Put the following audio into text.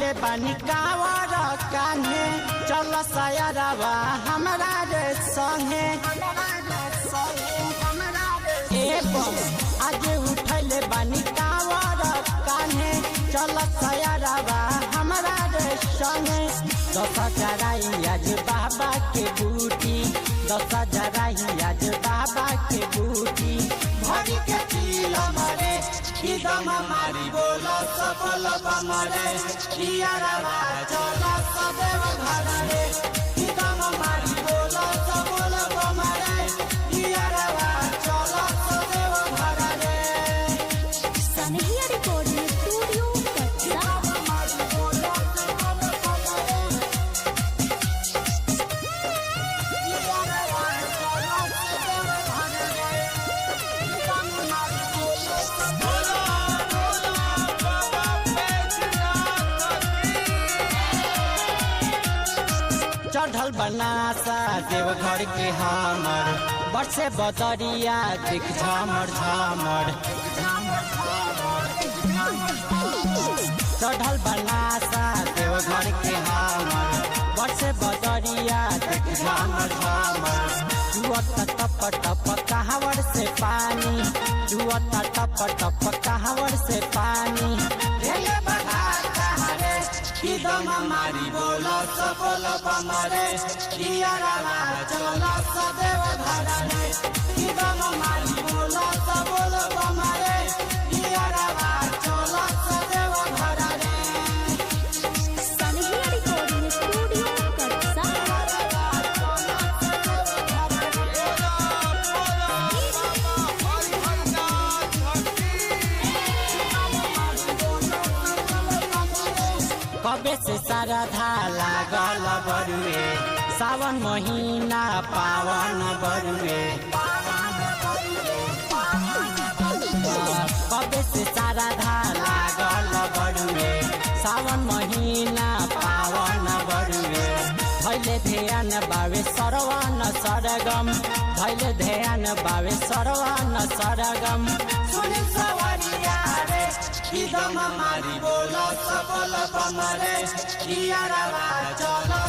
उठले बानी कावर कान्हे चल सयरवा हमरा रे संगे आज उठले बानी कावर कान्हे चल सयरवा हमरा रे संगे 10,000 आज बाबा के बूटी 10,000 आज बाबा के बूटी भरी के चील मरे दम मारी बोलो सफल बमरे यारवा चलो सदैव घर रे दम मारी बोलो सफल बमरे यारवा चलो सदैव घर रे सनहिया रिकॉर्डिंग स्टूडियो कटरा चढ़ल बनासा देवघर के हमर बरसे बदरिया दिख झमर झमर चढ़ल बनासा देवघर के हमर बरसे बदरिया दिख झमर झमर जुअत टप टप कहावर से पानी जुअत टप टप कहावर से पानी दम मारी बोलो सफल बमरे यारवा चलो सदैव घर रे दम मारी बोलो सफल बमरे यारवा चलो सदैव घर रे सनहिया रिकॉर्डिंग स्टूडियो कटरा कबे से श्रद्धा लागल बरुए सावन महीना पावन बरुए कबे से श्रद्धा लागल बरुए सावन महीना पावन बरुए धैले ध्यान बावे सरवन सरगम धैले ध्यान बावे सरवन सरगम सुनि सवरिया रे दम मारी बोलो सफल बमरे यारवा चलो